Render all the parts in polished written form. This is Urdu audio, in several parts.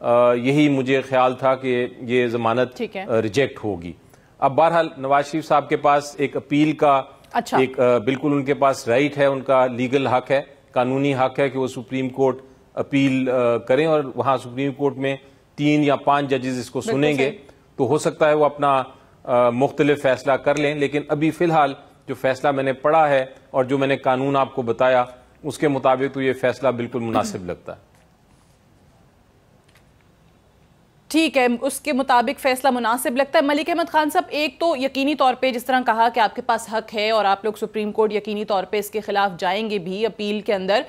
یہی مجھے خیال تھا کہ یہ ضمانت ریجیکٹ ہوگی. اب بہرحال نواز شریف صاحب کے پاس ایک اپیل کا ایک بالکل ان کے پاس رائٹ ہے, ان کا لیگل حق ہے, قانونی حق ہے کہ وہ سپریم کورٹ اپیل کریں, اور وہاں سپریم کورٹ میں 3 یا 5 ججز اس کو سنیں گے, تو ہو سکتا ہے وہ اپنا مختلف فیصلہ کر لیں. لیکن ابھی فی الحال جو فیصلہ میں نے پڑھا ہے اور جو میں نے قانون آپ کو بتایا اس کے مطابق تو یہ فیصلہ بالکل مناسب لگتا ہے. ٹھیک ہے, اس کے مطابق فیصلہ مناسب لگتا ہے. ملک احمد خان صاحب, ایک تو یقینی طور پہ جس طرح کہا کہ آپ کے پاس حق ہے اور آپ لوگ سپریم کورٹ یقینی طور پہ اس کے خلاف جائیں گے بھی اپیل کے اندر,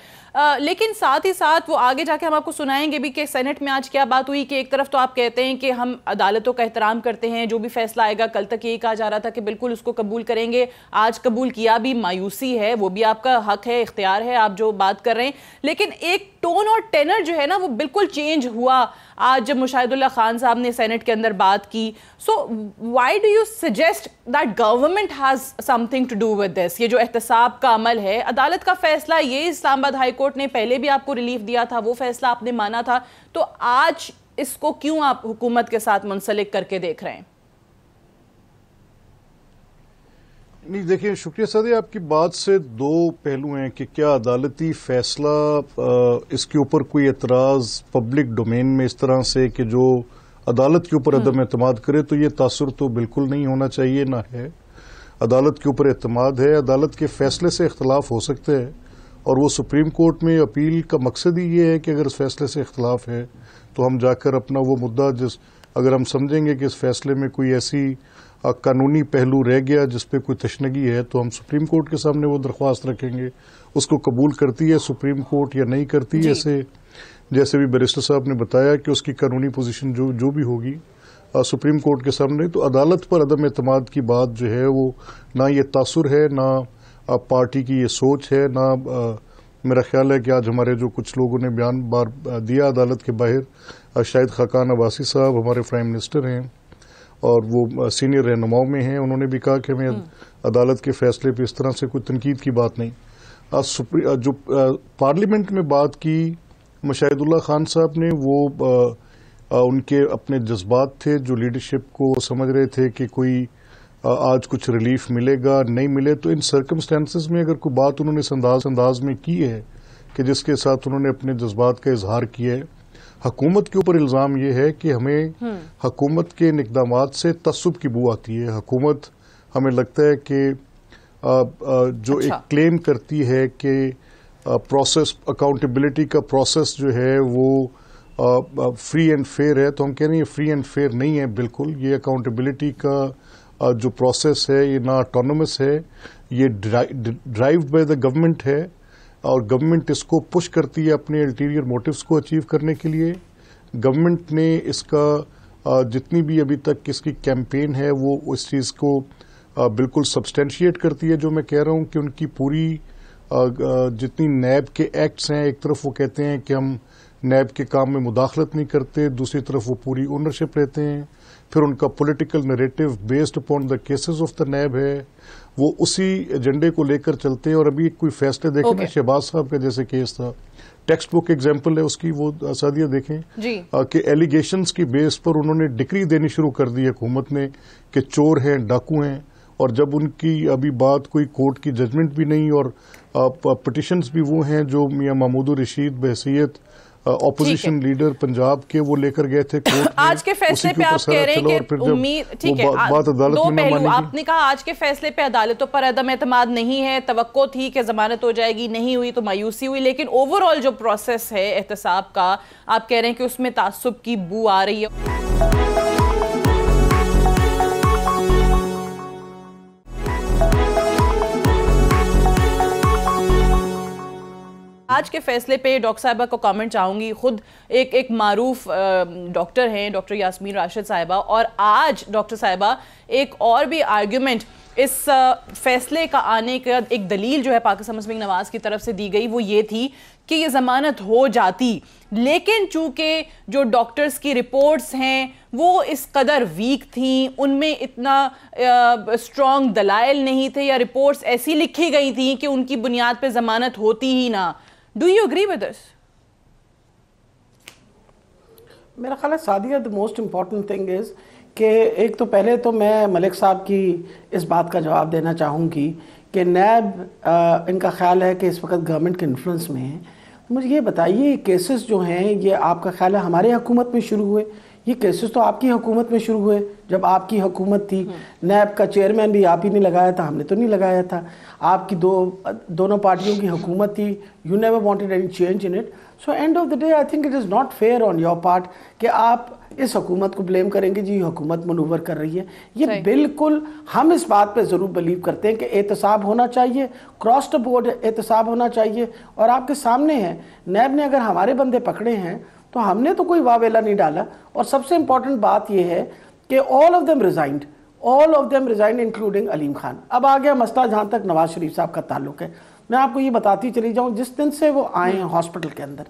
لیکن ساتھ ہی ساتھ وہ آگے جا کے ہم آپ کو سنائیں گے بھی کہ سینٹ میں آج کیا بات ہوئی کہ ایک طرف تو آپ کہتے ہیں کہ ہم عدالتوں کا احترام کرتے ہیں, جو بھی فیصلہ آئے گا, کل تک یہی کہا جا رہا تھا کہ بالکل اس کو قبول کریں گے, آج قبول کیا بھی مایوسی ہے, وہ بھی آپ کا حق ہے, اختیار ہے, آپ جو بات کر رہے ہیں, لیکن ایک ٹون اور ٹینر جو ہے نا وہ بالکل چینج ہوا آج جب مشاہد اللہ خان صاحب نے سینٹ کے اندر بات کی. So why do you suggest that government has something to do with this? یہ جو احتساب کا عمل ہے, عدالت کا فیصلہ یہ اسلام آباد ہائی کورٹ نے پہلے بھی آپ کو ریلیف دیا تھا, وہ فیصلہ آپ نے مانا تھا, تو آج اس کو کیوں آپ حکومت کے ساتھ منسلک کر کے دیکھ رہے ہیں؟ نہیں دیکھیں, شکریہ سعدیہ, آپ کی بات سے 2 پہلو ہیں کہ کیا عدالتی فیصلہ اس کے اوپر کوئی اعتراض پبلک ڈومین میں اس طرح سے کہ جو عدالت کے اوپر عدم اعتماد کرے, تو یہ تاثر تو بالکل نہیں ہونا چاہیے, نہ ہے. عدالت کے اوپر اعتماد ہے, عدالت کے فیصلے سے اختلاف ہو سکتے ہیں, اور وہ سپریم کورٹ میں اپیل کا مقصد ہی یہ ہے کہ اگر اس فیصلے سے اختلاف ہے تو ہم جا کر اپنا وہ مدعا اگر ہم سمجھیں گے کہ اس فیصلے میں کوئی ایسی قانونی پہلو رہ گیا جس پہ کوئی تشنگی ہے, تو ہم سپریم کورٹ کے سامنے وہ درخواست رکھیں گے. اس کو قبول کرتی ہے سپریم کورٹ یا نہیں کرتی, ایسے جیسے بھی بیرسٹر صاحب نے بتایا کہ اس کی قانونی پوزیشن جو بھی ہوگی سپریم کورٹ کے سامنے. تو عدالت پر عدم اعتماد کی بات جو ہے وہ نہ یہ تاثر ہے, نہ پارٹی کی یہ سوچ ہے, نہ میرا خیال ہے کہ آج ہمارے جو کچھ لوگوں نے بیان بار دیا عدالت کے باہر, شاہد خاقان عباسی صاحب ہمارے پرائم منسٹر ہیں اور وہ سینئر رہنماؤں میں ہیں, انہوں نے بھی کہا کہ ہمیں عدالت کے فیصلے پہ اس طرح سے کوئی تنقید کی بات نہیں. جو پارلیمنٹ میں بات کی مشاہد اللہ خان صاحب نے, وہ ان کے اپنے جذبات تھے, جو لیڈرشپ کو سمجھ رہے تھے کہ کوئی آج کچھ ریلیف ملے گا نہیں ملے. تو ان سرکمسٹانسز میں اگر کوئی بات انہوں نے انداز میں کی ہے کہ جس کے ساتھ انہوں نے اپنے جذبات کا اظہار کیا ہے, حکومت کے اوپر الزام یہ ہے کہ ہمیں حکومت کے اقدامات سے تعصب کی بو آتی ہے. حکومت ہمیں لگتا ہے کہ جو ایک کلیم کرتی ہے کہ پروسیس اکاؤنٹیبلٹی کا پروسیس جو ہے وہ فری اینڈ فیئر ہے, تو ہم کہہ رہے ہیں یہ فری اینڈ فیئر نہیں ہے بالکل. یہ اکاؤنٹیبلٹی کا جو پروسیس ہے یہ نہ آٹونومس ہے, یہ ڈرائیو بائی دا گورنمنٹ ہے, اور گورنمنٹ اس کو پش کرتی ہے اپنے الٹیریئر موٹیوز کو اچیو کرنے کے لیے. گورنمنٹ نے اس کا جتنی بھی ابھی تک اس کی کیمپین ہے وہ اس چیز کو بالکل سبسٹینشیٹ کرتی ہے. جو میں کہہ رہا ہوں کہ ان کی پوری جتنی نیب کے ایکٹس ہیں, ایک طرف وہ کہتے ہیں کہ ہم نیب کے کام میں مداخلت نہیں کرتے, دوسری طرف وہ پوری اونرشپ لیتے ہیں. پھر ان کا political narrative based upon the cases of the NAB ہے, وہ اسی ایجنڈے کو لے کر چلتے ہیں. اور ابھی کوئی فیصلے دیکھیں نا, شہباز صاحب کا جیسے کیس تھا, ٹیکسٹ بک ایگزامپل ہے اس کی, وہ سعدیہ دیکھیں کہ ایلیگیشنز کی بیس پر انہوں نے ڈگری دینی شروع کر دی حکومت نے کہ چور ہیں, ڈاکو ہیں, اور جب ان کی ابھی بات کوئی کورٹ کی ججمنٹ بھی نہیں اور پٹیشنز بھی وہ ہیں جو میاں محمود الرشید بحیثیت اپوزیشن لیڈر پنجاب کے وہ لے کر گئے تھے کورٹ میں. آج کے فیصلے پہ آپ کہہ رہے ہیں کہ امید, ٹھیک ہے, دو پہلو آپ نے کہا آج کے فیصلے پہ عدالتوں پر عدم اعتماد نہیں ہے, توقع تھی کہ ضمانت ہو جائے گی, نہیں ہوئی تو مایوسی ہوئی, لیکن اوور آل جو پروسیس ہے احتساب کا آپ کہہ رہے ہیں کہ اس میں تعصب کی بو آ رہی ہے. آج کے فیصلے پہ ڈاکٹر صاحبہ کو کامنٹ چاہوں گی. خود ایک معروف ڈاکٹر ہیں, ڈاکٹر یاسمین راشد صاحبہ, اور آج ڈاکٹر صاحبہ ایک اور بھی آرگیومنٹ اس فیصلے کا آنے کا ایک دلیل جو ہے پاکستان مسلم نواز کی طرف سے دی گئی, وہ یہ تھی کہ یہ ضمانت ہو جاتی, لیکن چونکہ جو ڈاکٹرز کی رپورٹس ہیں وہ اس قدر ویک تھیں, ان میں اتنا اسٹرانگ دلائل نہیں تھے, یا رپورٹس ایسی لکھی گئی تھیں کہ ان کی بنیاد پہ ضمانت ہوتی ہی نہ. Do you agree with this? میرا خیال ہے Sadia the most important thing is کہ ایک تو پہلے تو میں ملک صاحب کی اس بات کا جواب دینا چاہوں گی کہ نیب ان کا خیال ہے کہ اس وقت گورنمنٹ کے انفلوئنس میں ہے. مجھے یہ بتائیے کیسز جو ہیں یہ آپ کا خیال ہے ہمارے حکومت میں شروع ہوئے؟ یہ کیسز تو آپ کی حکومت میں شروع ہوئے جب آپ کی حکومت تھی. نیب کا چیئرمین بھی آپ ہی نے لگایا تھا, ہم نے تو نہیں لگایا تھا. آپ کی دونوں پارٹیوں کی حکومت تھی. You never wanted any change in it. So end of the day I think it is not fair on your part کہ آپ اس حکومت کو بلیم کریں گے جی یہ حکومت منور کر رہی ہے. یہ بالکل ہم اس بات پہ ضرور بلیو کرتے ہیں کہ احتساب ہونا چاہیے, کراس دا بورڈ احتساب ہونا چاہیے. اور آپ کے سامنے ہے نیب نے اگر ہمارے بندے پکڑے ہیں تو ہم نے تو کوئی واویلا نہیں ڈالا. اور سب سے امپورٹنٹ بات یہ ہے کہ all of them resigned including Aleem Khan. اب آ گیا مسئلہ جہاں تک نواز شریف صاحب کا تعلق ہے. میں آپ کو یہ بتاتی چلی جاؤں جس دن سے وہ آئے ہیں ہاسپٹل کے اندر,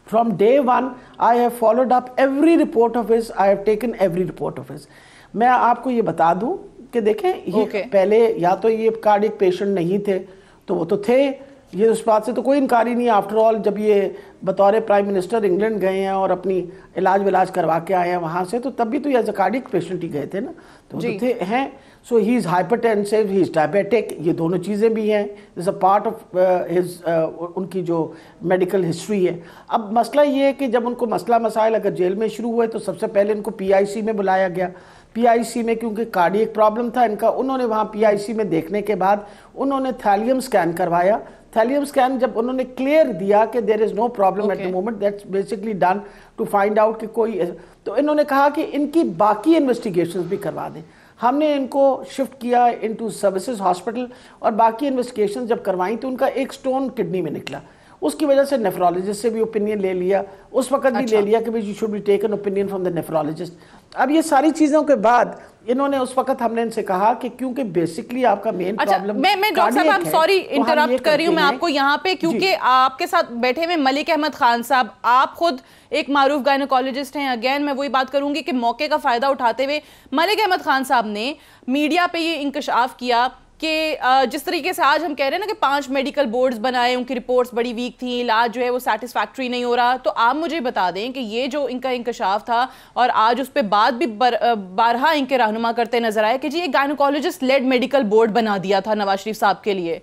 from day one I have followed up every report of his, I have taken every report of his. میں آپ کو یہ بتا دوں کہ دیکھیں یہ پہلے یا تو یہ کارڈیک پیشنٹ نہیں تھے تو وہ تو تھے, یہ اس بات سے تو کوئی انکار ہی نہیں. آفٹر آل جب یہ بطور پرائم منسٹر انگلینڈ گئے ہیں اور اپنی علاج کروا کے آئے ہیں وہاں سے, تو تب بھی تو ایز اے کارڈیک پیشنٹ ہی گئے تھے نا, تو تھے ہیں. سو ہی از ہائپرٹینسو, ہی از ڈائبیٹک, یہ دونوں چیزیں بھی ہیں. Is a part of his ان کی جو میڈیکل ہسٹری ہے. اب مسئلہ یہ ہے کہ جب ان کو مسئلہ مسائل اگر جیل میں شروع ہوئے تو سب سے پہلے ان کو پی آئی سی میں بلایا گیا. پی آئی سی میں کیونکہ کارڈیک پرابلم تھا ان کا, انہوں نے وہاں پی آئی سی میں دیکھنے کے بعد انہوں نے تھیلیم سکین کروایا. تھیلیم سکین جب انہوں نے کلیئر دیا کہ there is no problem at the moment, that's basically done to find out کہ کوئی, تو انہوں نے کہا کہ ان کی باقی انویسٹیگیشنز بھی کروا دیں. ہم نے ان کو شفٹ کیا انٹو سروسز ہاسپٹل اور باقی انویسٹیگیشن جب کروائیں تو ان کا ایک سٹون کڈنی میں نکلا. اس کی وجہ سے نیفرولوجسٹ سے بھی اوپینین لے لیا, اس وقت بھی لے لیا کہ you should be taken opinion from the nephrologist. اب یہ ساری چیزوں کے بعد انہوں نے اس وقت ہم نے ان سے کہا کہ کیونکہ بیسکلی آپ کا مین پرابلم, میں ڈاکٹر صاحب سوری انٹرپٹ کر رہی ہوں میں آپ کو یہاں پہ, کیونکہ آپ کے ساتھ بیٹھے ہوئے ملک احمد خان صاحب, آپ خود ایک معروف گائنیکالوجسٹ ہیں. اگین میں وہی بات کروں گی کہ موقع کا فائدہ اٹھاتے ہوئے ملک احمد خان صاحب نے میڈیا پہ یہ انکشاف کیا کہ جس طریقے سے آج ہم کہہ رہے ہیں نا کہ 5 میڈیکل بورڈز بنائے, ان کی رپورٹس بڑی ویک تھیں, علاج جو ہے وہ سیٹسفیکٹری نہیں ہو رہا. تو آپ مجھے بتا دیں کہ یہ جو ان کا انکشاف تھا اور آج اس پہ بعد بھی بارہا ان کے رہنما کرتے نظر آئے کہ جی ایک گائنیکالوجسٹ لیڈ میڈیکل بورڈ بنا دیا تھا نواز شریف صاحب کے لیے.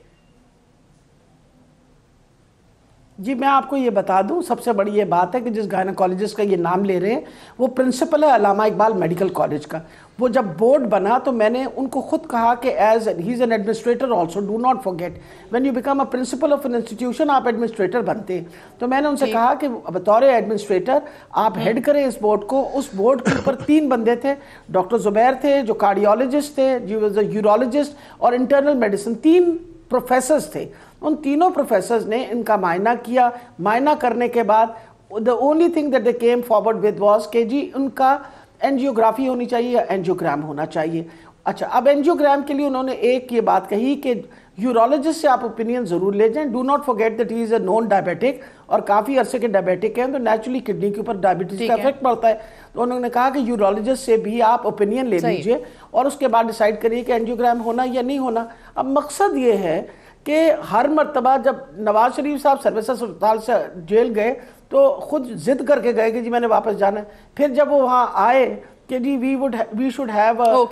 جی میں آپ کو یہ بتا دوں سب سے بڑی یہ بات ہے کہ جس گائنیکالوجسٹ کا یہ نام لے رہے ہیں وہ پرنسپل ہے علامہ اقبال میڈیکل کالج کا. وہ جب بورڈ بنا تو میں نے ان کو خود کہا کہ as he is an administrator also, do not forget when you become a principle of an institution آپ ایڈمنسٹریٹر بنتے ہیں. تو میں نے ان سے کہا کہ بطور ایڈمنسٹریٹر آپ ہیڈ کریں اس بورڈ کو. اس بورڈ کے اوپر 3 بندے تھے, ڈاکٹر زبیر تھے جو کارڈیولوجسٹ تھے, یورولوجسٹ اور انٹرنل میڈیسن, 3 پروفیسرز تھے. ان تینوں پروفیسرز نے ان کا معائنہ کیا. معائنہ کرنے کے بعد the only thing that they came forward with was کہ جی ان کا اینجیوگرافی ہونی چاہیے یا اینجیوگرام ہونا چاہیے. اچھا اب اینجیوگرام کے لیے انہوں نے ایک یہ بات کہی کہ یورولوجسٹ سے آپ اوپینین ضرور لے جائیں. Do not forget that he is a known diabetic اور کافی عرصے کے ڈائبیٹک ہیں تو نیچرلی کڈنی کے اوپر ڈائبٹیز کا افیکٹ پڑتا ہے. تو انہوں نے کہا کہ یورولوجسٹ سے بھی آپ اوپینین لے لیجئے اور اس کے بعد ڈیسائیڈ کریے کہ اینجیوگرام ہونا یا نہیں ہونا. اب مقصد یہ ہے کہ ہر مرتبہ جب نواز شریف صاحب سروس اسپتال سے جیل گئے تو خود ضد کر کے گئے کہ جی میں نے واپس جانا ہے. پھر جب وہ وہاں آئے کہ جی we should have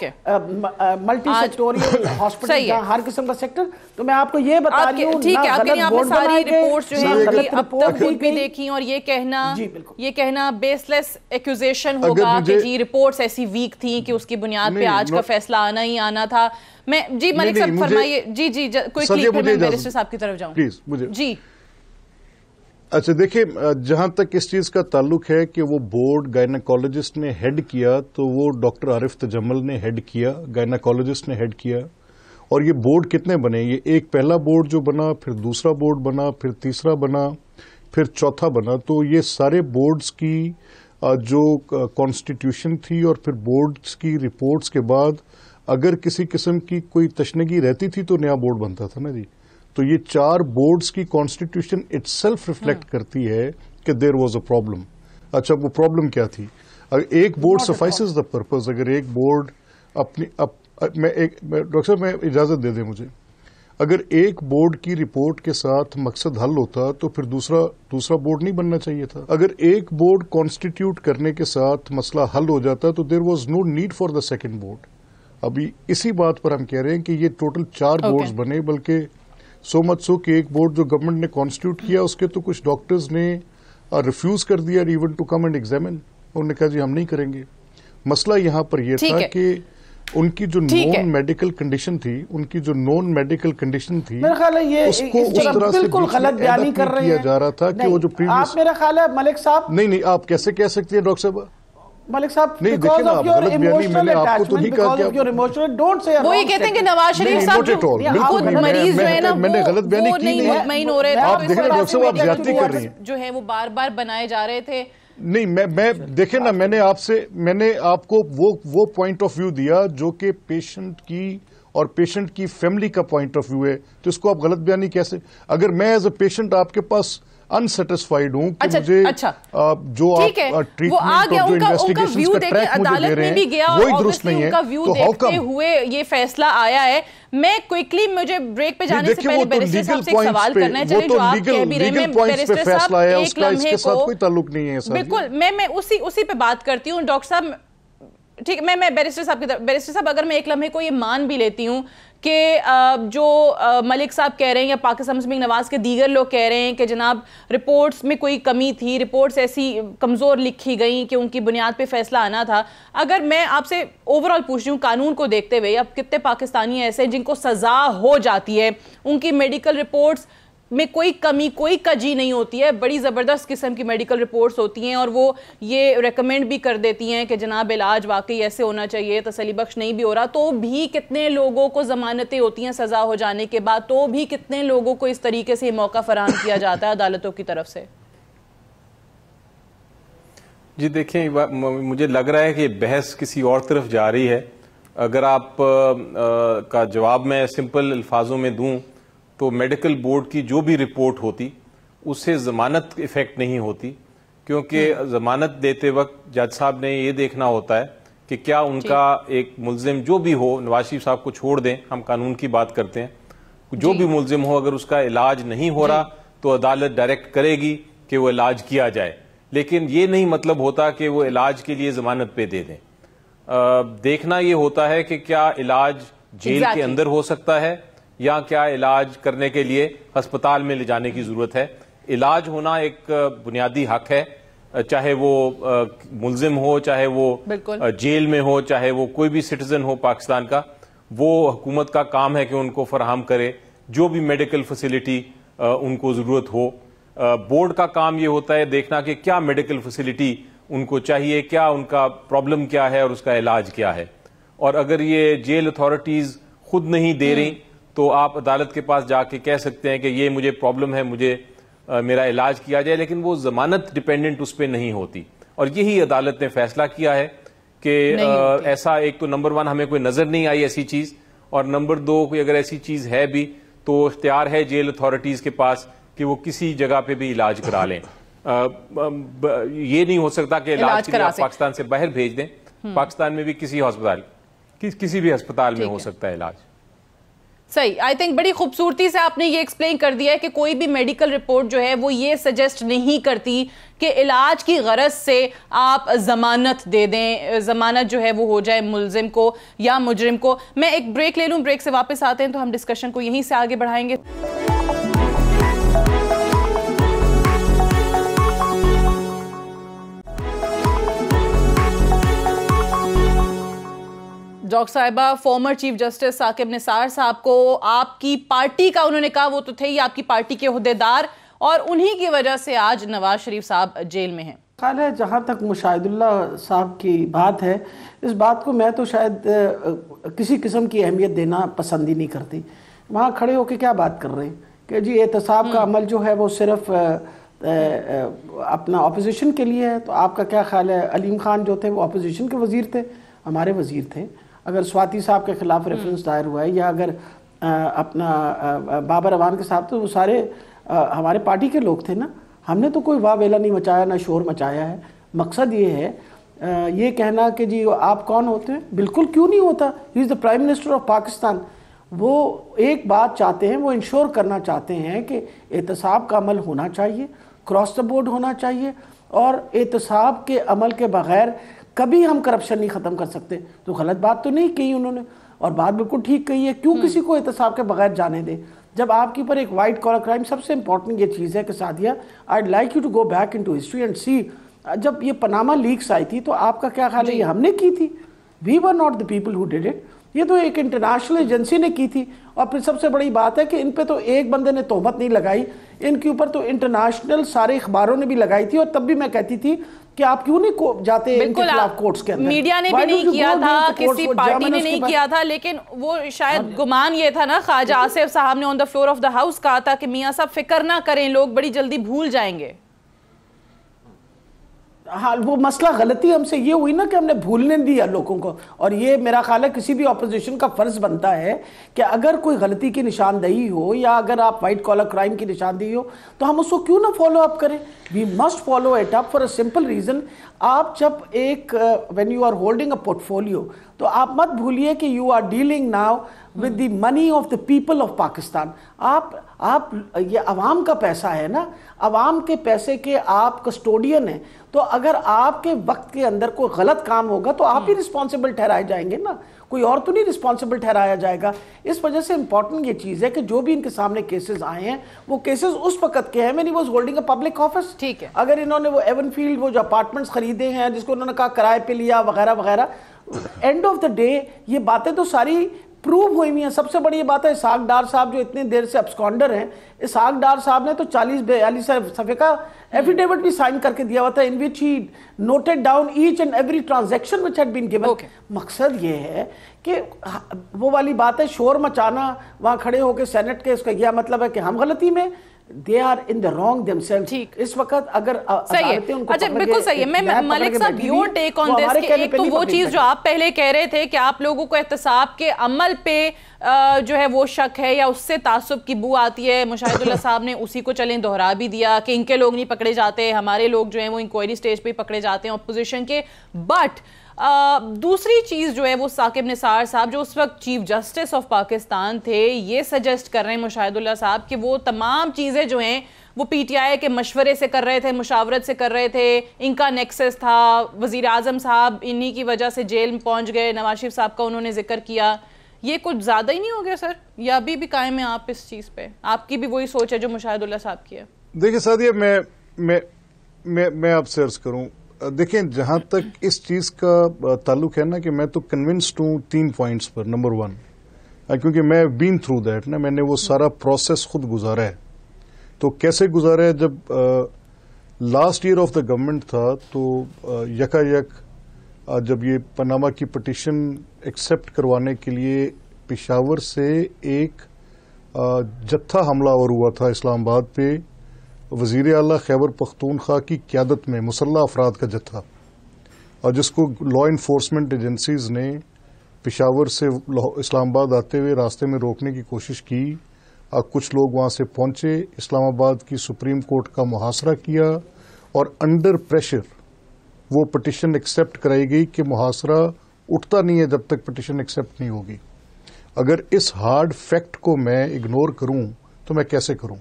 multi sectoral hospital جہاں ہر قسم کا سیکٹر. تو میں آپ کو یہ بتا رہی ہوں ٹھیک ہے, آپ نے یہاں پہ ساری رپورٹس جو ہیں اب تک بھی دیکھی اور یہ کہنا بیس لیس ایکوزیشن ہوگا کہ جی رپورٹس ایسی ویک تھیں کہ اس کی بنیاد پہ آج کا فیصلہ آنا ہی آنا تھا. میں جی ملک صاحب فرمائیے. جی کوئی کلک پھر میں بیرسٹر صاحب کی طرف جاؤں پلیز مجھے. جی اچھا دیکھیں, جہاں تک اس چیز کا تعلق ہے کہ وہ بورڈ گائنیکالوجسٹ نے ہیڈ کیا تو وہ ڈاکٹر عارف تجمل نے ہیڈ کیا, گائنیکالوجسٹ نے ہیڈ کیا. اور یہ بورڈ کتنے بنے, یہ ایک پہلا بورڈ جو بنا, پھر دوسرا بورڈ بنا, پھر تیسرا بنا, پھر چوتھا بنا. تو یہ سارے بورڈز کی جو کانسٹیٹیوشن تھی اور پھر بورڈز کی رپورٹس کے بعد اگر کسی قسم کی کوئی تشنگی رہتی تھی تو نیا بورڈ بنتا تھا نا جی. تو یہ 4 بورڈز کی کانسٹیٹیوشن اٹ سیلف ریفلیکٹ کرتی ہے کہ دیر واز اے پرابلم. اچھا وہ پرابلم کیا تھی؟ ایک بورڈ سفائسز دا پرپز. اگر ایک بورڈ اپنی ڈاکٹر صاحب میں اجازت دے دیں مجھے, اگر ایک بورڈ کی رپورٹ کے ساتھ مقصد حل ہوتا تو پھر دوسرا بورڈ نہیں بننا چاہیے تھا. اگر ایک بورڈ کانسٹیٹیوٹ کرنے کے ساتھ مسئلہ حل ہو جاتا تو there was no need for the second board. ابھی اسی بات پر ہم کہہ رہے ہیں کہ یہ ٹوٹل 4 بورڈز بنے, بلکہ سو مچ سو کہ ایک بورڈ جو گورنمنٹ نے کانسٹیٹیوٹ کیا اس کے تو کچھ ڈاکٹرز نے ریفیوز کر دیا even to come and examine. انہوں نے کہا جی ہم نہیں کریں گے. مسئلہ یہاں پر یہ تھا کہ ان کی جو نون میڈیکل کنڈیشن تھی میرا خیال ہے یہ اس کو اس طرح سے بالکل غلط بیانی کر رہے ہیں. جا رہا تھا کہ وہ جو آپ میرا خیال ہے ملک صاحب نہیں آپ کیسے کہہ سکتے ہیں ڈاکٹر صاحب؟ ملک صاحب نہیں دیکھیں نا آپ غلط بیانی, میں نے آپ کو تو نہیں کہا کہ وہ یہ کہتے ہیں کہ نواز شریف صاحب خود مریض جو ہے نا میں نے غلط بیانی کی نہیں ہے. مطمئن ہو رہے تھے, آپ دیکھیں ڈاکٹر صاحب آپ زیادتی کر رہی ہیں جو ہے وہ بار بار بنائے جا رہے تھے. نہیں میں دیکھیں نا میں نے آپ کو وہ پوائنٹ آف ویو دیا جو کہ پیشنٹ کی اور پیشنٹ کی فیملی کا پوائنٹ آف ویو ہے, تو اس کو آپ غلط بیانی کیسے؟ اگر میں ایز اے پیشنٹ آپ کے پاس انسیٹسفائیڈ ہوں کہ مجھے جو آپ ٹریٹمنٹ اور جو انویسٹیگیشنز کا ٹریک مجھے دے رہے ہیں وہی درست نہیں ہے, تو ہاؤ کم ہوئے یہ فیصلہ آیا ہے. میں کوئکلی مجھے بریک پہ جانے سے پہلے بیرسٹر صاحب سے ایک سوال کرنا چاہیے جو آپ کہہ بھی رہے ہیں. بیرسٹر صاحب ایک لمحے کو بالکل میں اسی پہ بات کرتی ہوں. ڈاکٹر صاحب ٹھیک ہے, میں بیرسٹر صاحب اگر میں ایک لمحے کو یہ مان بھی لیتی ہوں کہ جو ملک صاحب کہہ رہے ہیں یا پاکستان مسلم نواز کے دیگر لوگ کہہ رہے ہیں کہ جناب رپورٹس میں کوئی کمی تھی, رپورٹس ایسی کمزور لکھی گئیں کہ ان کی بنیاد پہ فیصلہ آنا تھا. اگر میں آپ سے اوورال پوچھ رہی ہوں قانون کو دیکھتے ہوئے, اب کتنے پاکستانی ایسے ہیں جن کو سزا ہو جاتی ہے, ان کی میڈیکل رپورٹس میں کوئی کمی کوئی کجی نہیں ہوتی ہے, بڑی زبردست قسم کی میڈیکل رپورٹس ہوتی ہیں اور وہ یہ ریکمینڈ بھی کر دیتی ہیں کہ جناب علاج واقعی ایسے ہونا چاہیے, تسلی بخش نہیں بھی ہو رہا, تو بھی کتنے لوگوں کو ضمانتیں ہوتی ہیں سزا ہو جانے کے بعد, تو بھی کتنے لوگوں کو اس طریقے سے موقع فراہم کیا جاتا ہے عدالتوں کی طرف سے. جی دیکھیں مجھے لگ رہا ہے کہ بحث کسی اور طرف جا رہی ہے. اگر آپ کا جواب میں سمپل الفاظوں میں دوں تو میڈیکل بورڈ کی جو بھی رپورٹ ہوتی اس سے ضمانت ایفیکٹ نہیں ہوتی, کیونکہ ضمانت دیتے وقت جج صاحب نے یہ دیکھنا ہوتا ہے کہ کیا ان کا ایک ملزم جو بھی ہو, نواز شریف صاحب کو چھوڑ دیں, ہم قانون کی بات کرتے ہیں, جو بھی ملزم ہو اگر اس کا علاج نہیں ہو رہا تو عدالت ڈائریکٹ کرے گی کہ وہ علاج کیا جائے, لیکن یہ نہیں مطلب ہوتا کہ وہ علاج کے لیے ضمانت پہ دے دیں. دیکھنا یہ ہوتا ہے کہ کیا علاج جیل کے اندر ہو سکتا ہے یا کیا علاج کرنے کے لیے ہسپتال میں لے جانے کی ضرورت ہے. علاج ہونا ایک بنیادی حق ہے, چاہے وہ ملزم ہو, چاہے وہ جیل میں ہو, چاہے وہ کوئی بھی سٹیزن ہو پاکستان کا, وہ حکومت کا کام ہے کہ ان کو فراہم کرے جو بھی میڈیکل فیسلٹی ان کو ضرورت ہو. بورڈ کا کام یہ ہوتا ہے دیکھنا کہ کیا میڈیکل فیسلٹی ان کو چاہیے, کیا ان کا پرابلم کیا ہے اور اس کا علاج کیا ہے. اور اگر یہ جیل اتھارٹیز خود نہیں دے رہی تو آپ عدالت کے پاس جا کے کہہ سکتے ہیں کہ یہ مجھے پرابلم ہے, مجھے میرا علاج کیا جائے, لیکن وہ ضمانت ڈیپینڈنٹ اس پہ نہیں ہوتی. اور یہی عدالت نے فیصلہ کیا ہے کہ ایسا ایک تو نمبر 1 ہمیں کوئی نظر نہیں آئی ایسی چیز, اور نمبر 2 کوئی اگر ایسی چیز ہے بھی تو اختیار ہے جیل اتھارٹیز کے پاس کہ وہ کسی جگہ پہ بھی علاج کرا لیں. یہ نہیں ہو سکتا کہ علاج کے لیے آپ پاکستان سے باہر بھیج دیں, پاکستان میں بھی کسی بھی ہسپتال میں ہو سکتا ہے علاج. صحیح, آئی تھنک بڑی خوبصورتی سے آپ نے یہ ایکسپلین کر دیا ہے کہ کوئی بھی میڈیکل رپورٹ جو ہے وہ یہ سجیسٹ نہیں کرتی کہ علاج کی غرض سے آپ ضمانت دے دیں, ضمانت جو ہے وہ ہو جائے ملزم کو یا مجرم کو. میں ایک بریک لے لوں, بریک سے واپس آتے ہیں تو ہم ڈسکشن کو یہیں سے آگے بڑھائیں گے. ڈاکٹر صاحبہ, farmer chief justice Saqib Nisar صاحب کو آپ کی پارٹی کا, انہوں نے کہا وہ تو تھے ہی آپ کی پارٹی کے عہدیدار, اور انہی کی وجہ سے آج نواز شریف صاحب جیل میں ہیں. خیال ہے جہاں تک مشاہد اللہ صاحب کی بات ہے, اس بات کو میں تو شاید کسی قسم کی اہمیت دینا پسند ہی نہیں کرتی. وہاں کھڑے ہو کے کیا بات کر رہے ہیں کہ جی احتساب کا عمل جو ہے وہ صرف اپنا اپوزیشن کے لیے ہے. تو آپ کا کیا خیال ہے, علیم خان جو تھے وہ اپوزیشن کے وزیر تھے, ہمارے وزیر تھے. اگر سواتی صاحب کے خلاف ریفرنس دائر ہوا ہے یا اگر اپنا بابر اعوان کے صاحب, تو وہ سارے ہمارے پارٹی کے لوگ تھے نا. ہم نے تو کوئی واہ ویلا نہیں مچایا, نہ شور مچایا ہے. مقصد یہ ہے یہ کہنا کہ جی آپ کون ہوتے ہیں, بالکل کیوں نہیں ہوتا. He is the prime minister of Pakistan. وہ ایک بات چاہتے ہیں, وہ انشور کرنا چاہتے ہیں کہ احتساب کا عمل ہونا چاہیے, کراس دا بورڈ ہونا چاہیے, اور احتساب کے عمل کے بغیر کبھی ہم کرپشن نہیں ختم کر سکتے. تو غلط بات تو نہیں کہی انہوں نے, اور بات بالکل ٹھیک کہی ہے. کیوں کسی کو احتساب کے بغیر جانے دیں جب آپ کے اوپر ایک وائٹ کالر کرائم. سب سے امپورٹنٹ یہ چیز ہے کہ Sadia, I'd like you to go back into history and see, جب یہ پاناما لیکس آئی تھی تو آپ کا کیا خیال ہے, یہ ہم نے کی تھی؟ We were not the people who did it. یہ تو ایک انٹرنیشنل ایجنسی نے کی تھی. اور پھر سب سے بڑی بات ہے کہ ان پہ تو ایک بندے نے تہمت نہیں لگائی, ان کے اوپر تو انٹرنیشنل سارے اخباروں نے بھی لگائی تھی. اور تب بھی میں کہتی تھی کہ آپ کیوں نہیں جاتے ان کے خلاف کورٹس کے اندر. میڈیا نے بھی نہیں کیا تھا, کسی پارٹی نے نہیں کیا تھا, لیکن وہ شاید گمان یہ تھا نا, خواجہ آصف صاحب نے on the floor of the house کہا تھا کہ میاں صاحب فکر نہ کریں, لوگ بڑی جلدی بھول جائیں گے. ہاں, وہ مسئلہ غلطی ہم سے یہ ہوئی نا کہ ہم نے بھولنے دیا لوگوں کو. اور یہ میرا خیال ہے کسی بھی اپوزیشن کا فرض بنتا ہے کہ اگر کوئی غلطی کی نشاندہی ہو یا اگر آپ وائٹ کالر کرائم کی نشاندہی ہو تو ہم اس کو کیوں نہ فالو اپ کریں. We must follow it up for a simple reason. آپ جب ایک when you are holding a portfolio تو آپ مت بھولیے کہ you are dealing now with the money of the people of Pakistan. آپ یہ عوام کا پیسہ ہے نا, عوام کے پیسے کے آپ کسٹوڈین ہیں. تو اگر آپ کے وقت کے اندر کوئی غلط کام ہوگا تو آپ ہی رسپانسبل ٹھہرائے جائیں گے نا, کوئی اور تو نہیں رسپانسبل ٹھہرایا جائے گا. اس وجہ سے امپورٹنٹ یہ چیز ہے کہ جو بھی ان کے سامنے کیسز آئے ہیں وہ کیسز اس وقت کے ہیں when he was holding a public office. ٹھیک ہے, اگر انہوں نے وہ ایون فیلڈ وہ جو اپارٹمنٹس خریدے ہیں جس کو انہوں نے کہا کرائے پہ لیا وغیرہ وغیرہ, اینڈ آف دا ڈے یہ باتیں تو ساری پروو ہوئی ہوئی ہیں. سب سے بڑی یہ بات ہے اسحاق ڈار صاحب جو اتنی دیر سے ابسکانڈر ہیں, اسحاق ڈار صاحب نے تو 40-42 صفحے کا ایفیڈیوٹ بھی سائن کر کے دیا ہوا تھا in which he noted down each and every transaction which had been given. مقصد یہ ہے کہ وہ والی بات ہے شور مچانا وہاں کھڑے ہو کے سینٹ کے, اس کا یہ مطلب ہے کہ ہم غلطی میں, they are in the wrong themselves. اس وقت اگر عدالتیں ان کو اچھا بالکل صحیح ہے. میں ملک صاحب your take on this کہ ایک تو وہ چیز جو آپ پہلے کہہ رہے تھے کہ آپ لوگوں کو احتساب کے عمل پہ جو ہے وہ شک ہے یا اس سے تعصب کی بو آتی ہے, مشاہد اللہ صاحب نے اسی کو چلیں دہرا بھی دیا کہ ان کے لوگ نہیں پکڑے جاتے, ہمارے لوگ جو ہیں وہ انکوائری سٹیج پہ پکڑے جاتے ہیں اپوزیشن کے. بٹ دوسری چیز جو ہے وہ ثاقب نثار صاحب جو اس وقت چیف جسٹس آف پاکستان تھے یہ سجیسٹ کر رہے ہیں مشاہد اللہ صاحب کہ وہ تمام چیزیں جو ہیں وہ پی ٹی آئی کے مشورے سے کر رہے تھے, مشاورت سے کر رہے تھے, ان کا نیکسس تھا. وزیر اعظم صاحب انہی کی وجہ سے جیل میں پہنچ گئے, نواز شریف صاحب کا انہوں نے ذکر کیا. یہ کچھ زیادہ ہی نہیں ہو گیا سر, یا ابھی بھی قائم ہیں آپ اس چیز پہ؟ آپ کی بھی وہی سوچ ہے جو مشاہد اللہ صاحب کی ہے؟ دیکھیں سعدیہ, میں آپ سے عرض کروں, دیکھیں جہاں تک اس چیز کا تعلق ہے نا کہ میں تو کنونسڈ ہوں 3 پوائنٹس پر. نمبر 1 کیونکہ میں بین تھرو دیٹ نا, میں نے وہ سارا پروسیس خود گزارا ہے. تو کیسے گزارا ہے, جب last year of the government تھا تو یک جب یہ پاناما کی پٹیشن ایکسپٹ کروانے کے لیے پشاور سے ایک جتھا حملہ آور ہوا تھا اسلام آباد پہ, وزیر اعلیٰ خیبر پختونخوا کی قیادت میں مسلح افراد کا جتھا, اور جس کو لا انفورسمنٹ ایجنسیز نے پشاور سے اسلام آباد آتے ہوئے راستے میں روکنے کی کوشش کی. کچھ لوگ وہاں سے پہنچے, اسلام آباد کی سپریم کورٹ کا محاصرہ کیا, اور انڈر پریشر وہ پٹیشن ایکسپٹ کرائی گئی کہ محاصرہ اٹھتا نہیں ہے جب تک پٹیشن ایکسپٹ نہیں ہوگی. اگر اس ہارڈ فیکٹ کو میں اگنور کروں تو میں کیسے کروں؟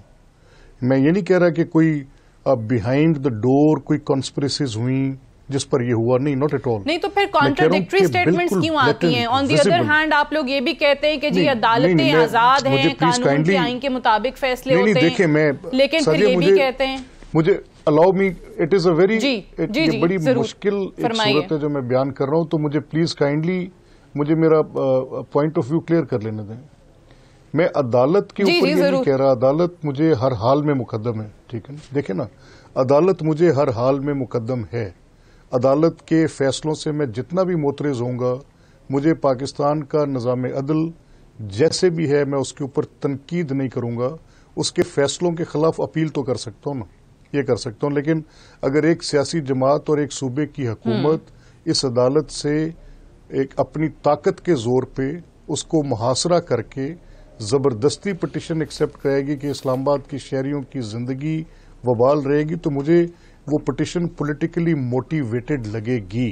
میں یہ نہیں کہہ رہا کہ کوئی بیہائنڈ دا ڈور کوئی کانسپریسیز ہوئیں جس پر یہ ہوا, نہیں, ناٹ ایٹ آل. نہیں تو پھر کانٹراڈکٹری سٹیٹمنٹس کیوں آتی ہیں؟ آن دی ادر ہینڈ آپ لوگ یہ بھی کہتے ہیں کہ جی عدالتیں آزاد ہیں, قانون کے آئین کے مطابق فیصلے ہوتے ہیں, لیکن پھر یہ بھی کہتے ہیں. مجھے الاؤ می, اٹ از اے ویری یہ بڑی مشکل ایک صورت ہے جو میں بیان کر رہا ہوں, تو مجھے پلیز کائنڈلی مجھے میرا پوائنٹ آف ویو کلیئر کر لینے دیں. میں عدالت کے اوپر یہ نہیں کہہ رہا, عدالت مجھے ہر حال میں مقدم ہے, ٹھیک ہے, دیکھیں نا, عدالت مجھے ہر حال میں مقدم ہے. عدالت کے فیصلوں سے میں جتنا بھی معترض ہوں گا, مجھے پاکستان کا نظام عدل جیسے بھی ہے میں اس کے اوپر تنقید نہیں کروں گا. اس کے فیصلوں کے خلاف اپیل تو کر سکتا ہوں نا, یہ کر سکتا ہوں, لیکن اگر ایک سیاسی جماعت اور ایک صوبے کی حکومت اس عدالت سے ایک اپنی طاقت کے زور پہ اس کو محاصرہ کر کے زبردستی پٹیشن ایکسپٹ کرے گی کہ اسلام آباد کی شہریوں کی زندگی وبال رہے گی, تو مجھے وہ پٹیشن پولیٹیکلی موٹیویٹڈ لگے گی.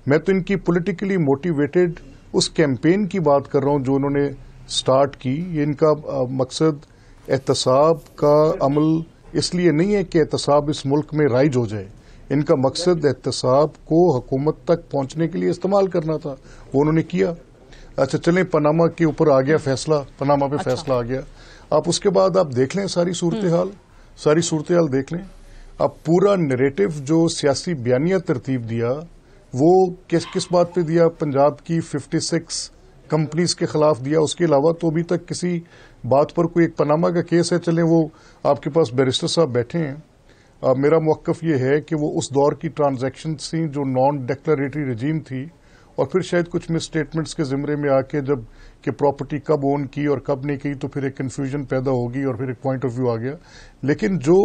میں تو ان کی پولیٹیکلی موٹیویٹڈ اس کیمپین کی بات کر رہا ہوں جو انہوں نے سٹارٹ کی. یہ ان کا مقصد احتساب کا عمل اس لیے نہیں ہے کہ احتساب اس ملک میں رائج ہو جائے. ان کا مقصد احتساب کو حکومت تک پہنچنے کے لیے استعمال کرنا تھا. وہ انہوں نے کیا. اچھا چلیں پاناما کے اوپر آ گیا فیصلہ, پاناما پہ فیصلہ آ گیا. آپ اس کے بعد آپ دیکھ لیں ساری صورتحال دیکھ لیں. اب پورا نیریٹو جو سیاسی بیانیہ ترتیب دیا وہ کس بات پہ دیا؟ پنجاب کی 56 کمپنیز کے خلاف دیا. اس کے علاوہ تو ابھی تک کسی بات پر کوئی ایک پاناما کا کیس ہے. چلیں وہ آپ کے پاس بیرسٹر صاحب بیٹھے ہیں. میرا موقف یہ ہے کہ وہ اس دور کی ٹرانزیکشن تھیں جو نان ڈیکلریٹری رجیم تھی, اور پھر شاید کچھ مس اسٹیٹمنٹس کے زمرے میں آ کے جب کہ پراپرٹی کب اون کی اور کب نہیں کی تو پھر ایک کنفیوژن پیدا ہوگی اور پھر ایک پوائنٹ آف ویو آ گیا. لیکن جو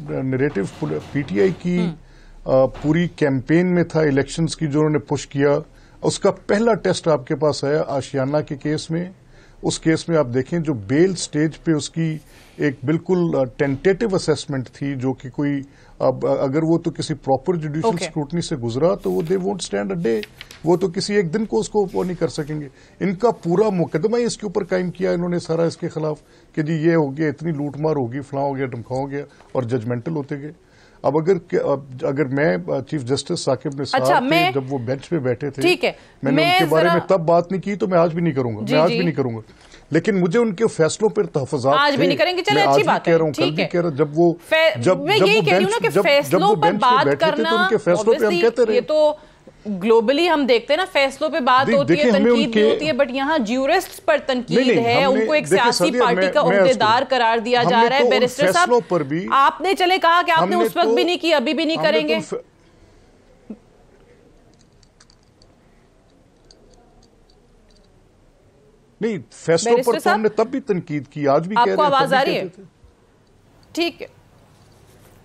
نیریٹو پی ٹی آئی کی پوری کیمپین میں تھا الیکشنز کی جو انہوں نے پش کیا, اس کا پہلا ٹیسٹ آپ کے پاس آیا آشیانہ کے کیس میں. اس کیس میں آپ دیکھیں جو بیل سٹیج پہ اس کی ایک بالکل ٹینٹیٹو اسیسمنٹ تھی, جو کہ کوئی اگر وہ تو کسی پراپر جوڈیشل اسکروٹنی سے گزرا تو وہ دے وونٹ اسٹینڈ اے ڈے, وہ تو کسی ایک دن کو اس کو وہ نہیں کر سکیں گے. ان کا پورا مقدمہ ہی اس کے اوپر قائم کیا انہوں نے سارا اس کے خلاف کہ جی یہ ہو گیا, اتنی لوٹ مار ہوگی, فلاں ہو گیا, ڈمکا ہو گیا, اور ججمنٹل ہوتے گئے. اب اگر میں چیف جسٹس ثاقب نثار تھے جب وہ بینچ پہ بیٹھے تھے, میں نے ان کے بارے میں تب بات نہیں کی تو میں آج بھی نہیں کروں گا, لیکن مجھے ان کے فیصلوں پر تحفظات آج بھی نہیں کریں گے. چلے اچھی بات ہے, کل بھی کہہ رہا جب وہ بینچ پہ بیٹھے تھے تو ان کے فیصلوں پہ ہم کہتے رہے. یہ تو گلوبلی ہم دیکھتے ہیں نا, فیصلوں پہ بات ہوتی ہے, تنقید بھی ہوتی ہے, بٹ یہاں جیورسٹ پر تنقید ہے, ان کو ایک سیاسی پارٹی کا عہدیدار قرار دیا جا رہا ہے. بیرسٹر صاحب آپ نے چلے کہا کہ آپ نے اس وقت بھی نہیں کی, ابھی بھی نہیں کریں گے. نہیں, فیصلوں پر تو ہم نے تب بھی تنقید کی, آج بھی کہہ رہے ہیں. آپ کو آواز آ رہی ہے؟ ٹھیک ہے